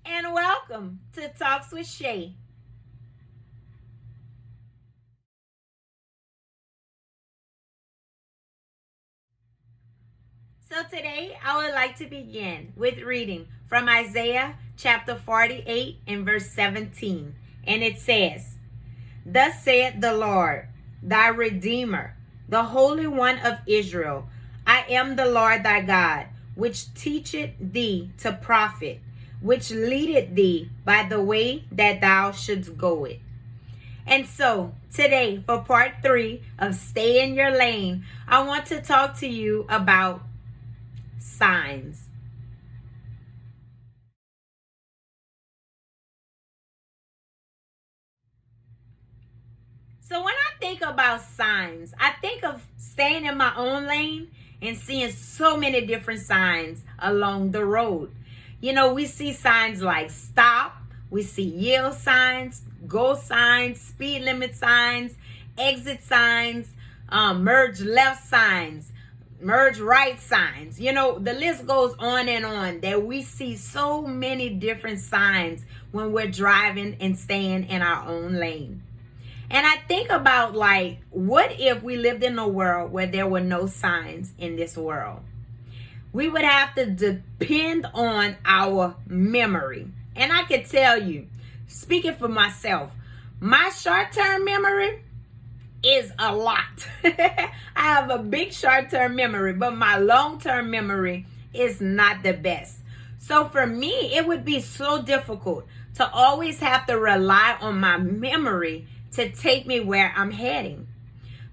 and welcome to Talks with Shay. So today I would like to begin with reading from Isaiah chapter 48 and verse 17. And it says, "Thus saith the Lord, thy Redeemer, the Holy One of Israel, I am the Lord thy God, which teacheth thee to profit, which leadeth thee by the way that thou shouldst go it." And so today, for part 3 of Stay in Your Lane, I want to talk to you about signs. So when I think about signs, I think of staying in my own lane and seeing so many different signs along the road. We see signs like stop, we see yield signs, go signs, speed limit signs, exit signs, merge left signs, merge right signs. The list goes on and on, that we see so many different signs when we're driving and staying in our own lane. And I think about, like, what if we lived in a world where there were no signs in this world? We would have to depend on our memory. And I can tell you, speaking for myself, my short-term memory is a lot. I have a big short-term memory, but my long-term memory is not the best. So for me, it would be so difficult to always have to rely on my memory to take me where I'm heading.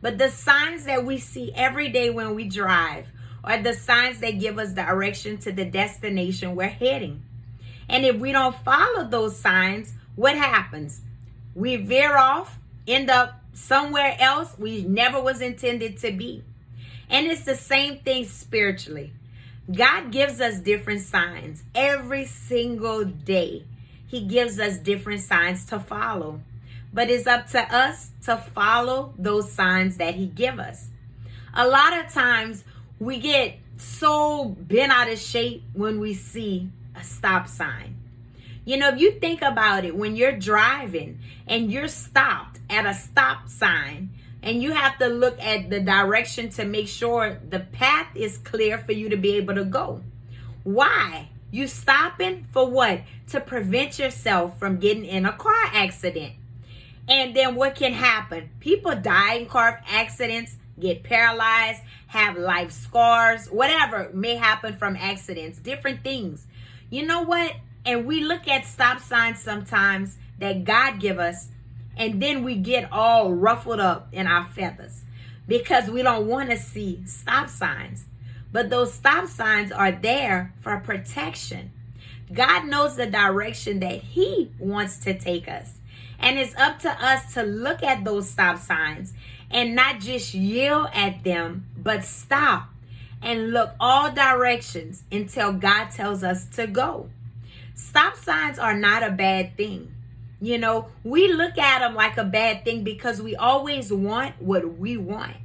But the signs that we see every day when we drive are the signs that give us direction to the destination we're heading. And if we don't follow those signs, what happens? We veer off, end up somewhere else we never was intended to be. And it's the same thing spiritually. God gives us different signs every single day. He gives us different signs to follow. But it's up to us to follow those signs that he gives us. A lot of times we get so bent out of shape when we see a stop sign. If you think about it, when you're driving and you're stopped at a stop sign and you have to look at the direction to make sure the path is clear for you to be able to go. Why? You stopping for what? To prevent yourself from getting in a car accident. And then what can happen? People die in car accidents, get paralyzed, have life scars, whatever may happen from accidents, different things. You know what? And we look at stop signs sometimes that God give us, and then we get all ruffled up in our feathers because we don't want to see stop signs. But those stop signs are there for protection. God knows the direction that he wants to take us. And it's up to us to look at those stop signs and not just yell at them, but stop and look all directions until God tells us to go. Stop signs are not a bad thing. We look at them like a bad thing because we always want what we want.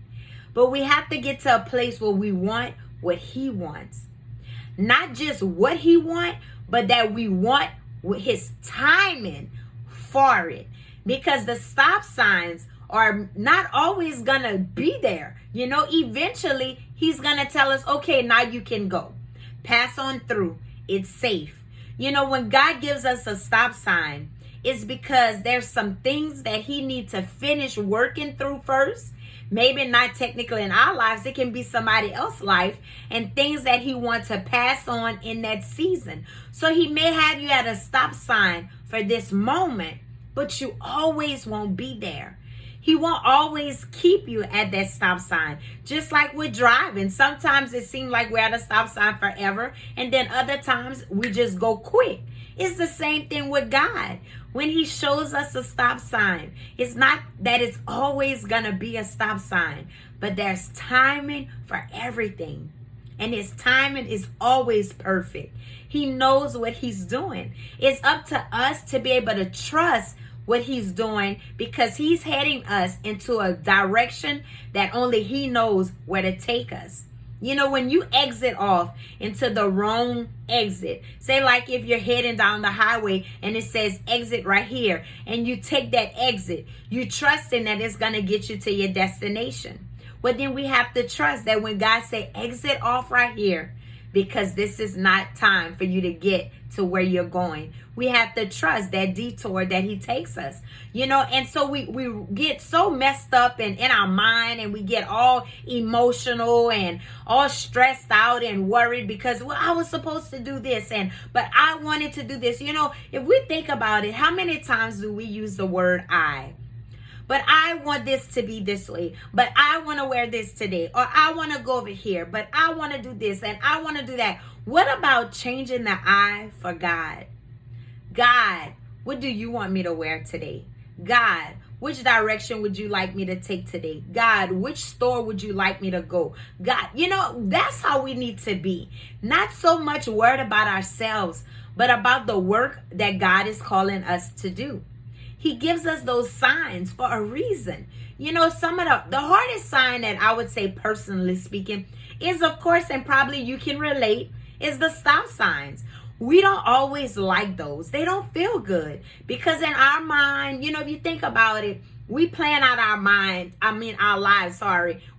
But we have to get to a place where we want what he wants. Not just what he wants, but that we want his timing for it, because the stop signs are not always gonna be there. Eventually he's gonna tell us, okay, now you can go, pass on through, it's safe. When God gives us a stop sign, it's because there's some things that he needs to finish working through first. Maybe not technically in our lives, it can be somebody else's life, and things that he wants to pass on in that season. So he may have you at a stop sign for this moment, but you always won't be there. He won't always keep you at that stop sign. Just like with driving. Sometimes it seems like we're at a stop sign forever, and then other times we just go quick. It's the same thing with God. When he shows us a stop sign, it's not that it's always going to be a stop sign, but there's timing for everything. And his timing is always perfect. He knows what he's doing. It's up to us to be able to trust what he's doing, because he's heading us into a direction that only he knows where to take us. You know, when you exit off into the wrong exit, say like if you're heading down the highway and it says exit right here, and you take that exit, you trusting that it's going to get you to your destination. Well, then we have to trust that when God say exit off right here, because this is not time for you to get to where you're going. We have to trust that detour that he takes us, you know. And so we get so messed up in our mind, and we get all emotional and all stressed out and worried because, well, I was supposed to do this, but I wanted to do this. You know, if we think about it, how many times do we use the word I? But I want this to be this way. But I want to wear this today. Or I want to go over here. But I want to do this and I want to do that. What about changing the I for God? God, what do you want me to wear today? God, which direction would you like me to take today? God, which store would you like me to go? God, you know, that's how we need to be. Not so much worried about ourselves, but about the work that God is calling us to do. He gives us those signs for a reason. You know, some of the hardest sign that I would say, personally speaking, is, of course, and probably you can relate, is the stop signs. We don't always like those. They don't feel good because in our mind, you know, if you think about it, we plan out our lives,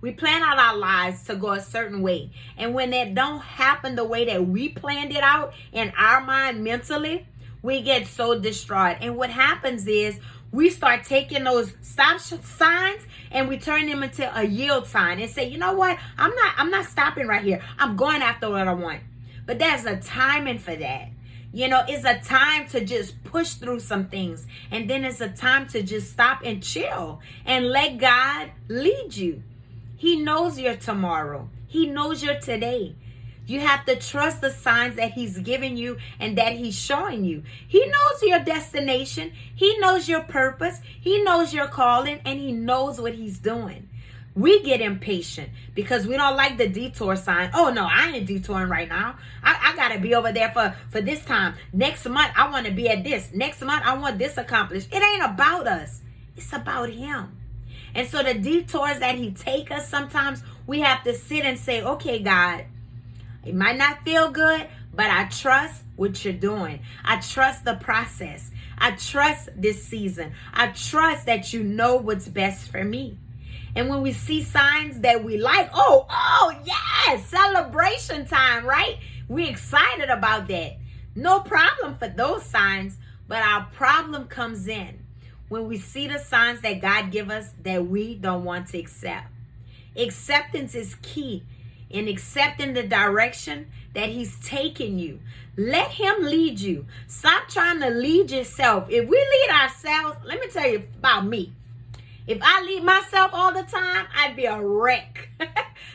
We plan out our lives to go a certain way. And when that don't happen the way that we planned it out in our mind mentally, we get so distraught. And what happens is we start taking those stop signs and we turn them into a yield sign and say, you know what? I'm not stopping right here. I'm going after what I want. But there's a timing for that. You know, it's a time to just push through some things. And then it's a time to just stop and chill and let God lead you. He knows your tomorrow. He knows your today. You have to trust the signs that he's giving you and that he's showing you. He knows your destination. He knows your purpose. He knows your calling, and he knows what he's doing. We get impatient because we don't like the detour sign. Oh, no, I ain't detouring right now. I got to be over there for this time. Next month, I want to be at this. Next month, I want this accomplished. It ain't about us. It's about him. And so the detours that he take us, sometimes we have to sit and say, okay, God, it might not feel good, but I trust what you're doing. I trust the process. I trust this season. I trust that you know what's best for me. And when we see signs that we like, oh, yes, celebration time, right? We're excited about that. No problem for those signs, but our problem comes in when we see the signs that God give us that we don't want to accept. Acceptance is key in accepting the direction that he's taking you. Let him lead you. Stop trying to lead yourself. If we lead ourselves, let me tell you about me. If I lead myself all the time, I'd be a wreck.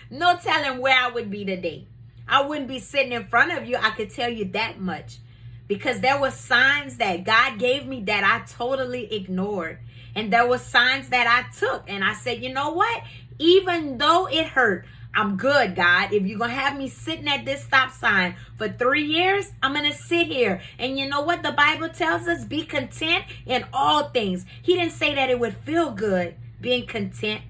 No telling where I would be today. I wouldn't be sitting in front of you. I could tell you that much. Because there were signs that God gave me that I totally ignored. And there were signs that I took. And I said, you know what? Even though it hurt, I'm good, God. If you're going to have me sitting at this stop sign for 3 years, I'm going to sit here. And you know what the Bible tells us? Be content in all things. He didn't say that it would feel good being content,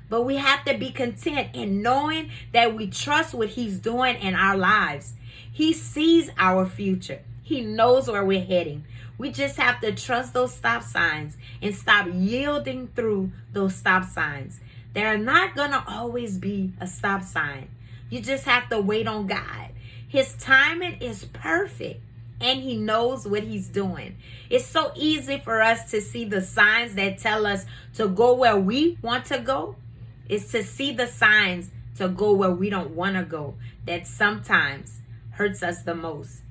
but we have to be content in knowing that we trust what he's doing in our lives. He sees our future. He knows where we're heading. We just have to trust those stop signs and stop yielding through those stop signs. They're not going to always be a stop sign. You just have to wait on God. His timing is perfect and he knows what he's doing. It's so easy for us to see the signs that tell us to go where we want to go. It's to see the signs to go where we don't want to go that sometimes hurts us the most.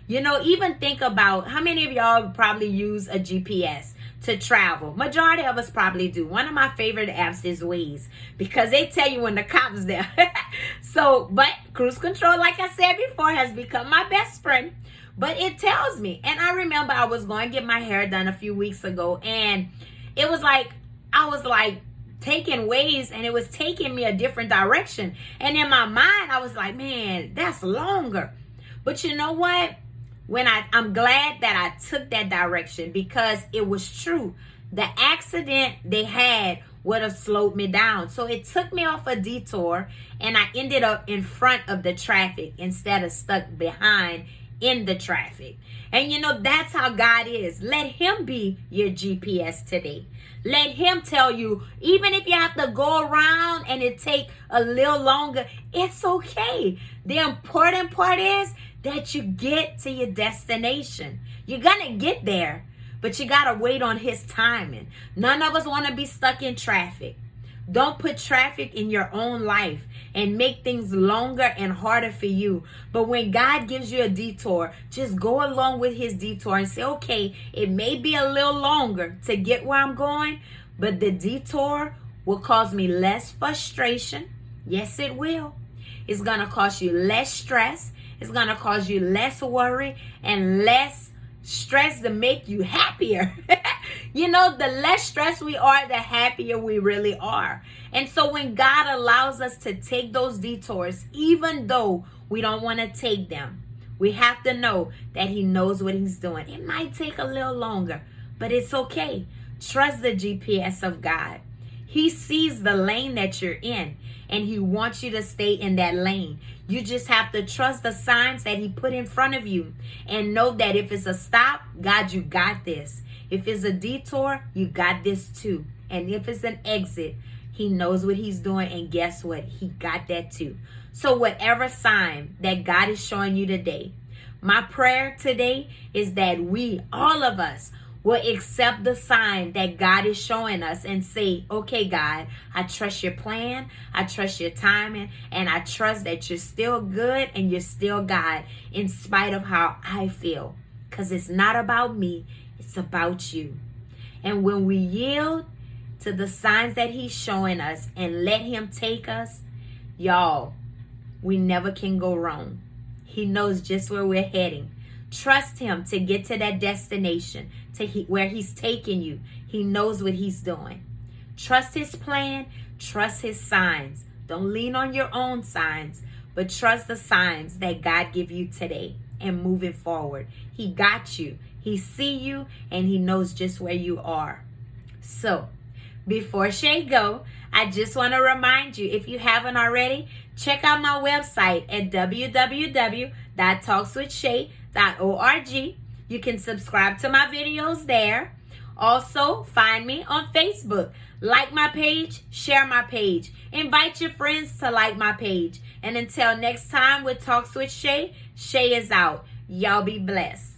You know, even think about how many of y'all probably use a GPS to travel. Majority of us probably do. One of my favorite apps is Waze because they tell you when the cop's there. But cruise control, like I said before, has become my best friend. But it tells me. And I remember I was going to get my hair done a few weeks ago. And it was like, I was like taking Waze and it was taking me a different direction. And in my mind, I was like, man, that's longer. But you know what? I'm glad that I took that direction because it was true. The accident they had would have slowed me down. So it took me off a detour, and I ended up in front of the traffic instead of stuck behind in the traffic. And that's how God is. Let him be your GPS today. Let him tell you, even if you have to go around and it take a little longer, it's okay. The important part is that you get to your destination. You're gonna get there, but you gotta wait on his timing. None of us want to be stuck in traffic. Don't put traffic in your own life and make things longer and harder for you. But when God gives you a detour, just go along with his detour and say, okay, it may be a little longer to get where I'm going, but the detour will cause me less frustration. Yes, it will. It's going to cause you less stress. It's going to cause you less worry and less stress to make you happier. The less stressed we are, the happier we really are. And so when God allows us to take those detours, even though we don't want to take them, we have to know that he knows what he's doing. It might take a little longer, but it's okay. Trust the GPS of God. He sees the lane that you're in, and he wants you to stay in that lane. You just have to trust the signs that he put in front of you and know that if it's a stop, God, you got this. If it's a detour, you got this too. And if it's an exit, he knows what he's doing, and guess what? He got that too. So whatever sign that God is showing you today, my prayer today is that we, all of us, will accept the sign that God is showing us and say, okay, God, I trust your plan, I trust your timing, and I trust that you're still good and you're still God in spite of how I feel. Because it's not about me, it's about you. And when we yield to the signs that he's showing us and let him take us, y'all, we never can go wrong. He knows just where we're heading. Trust him to get to that destination, where he's taking you. He knows what he's doing. Trust his plan. Trust his signs. Don't lean on your own signs, but trust the signs that God give you today and moving forward. He got you. He see you, and he knows just where you are. So, before Shay go, I just want to remind you, if you haven't already, check out my website at www.talkswithshay.org. You can subscribe to my videos there. Also, find me on Facebook. Like my page, share my page. Invite your friends to like my page. And until next time with Talks with Shay, Shay is out. Y'all be blessed.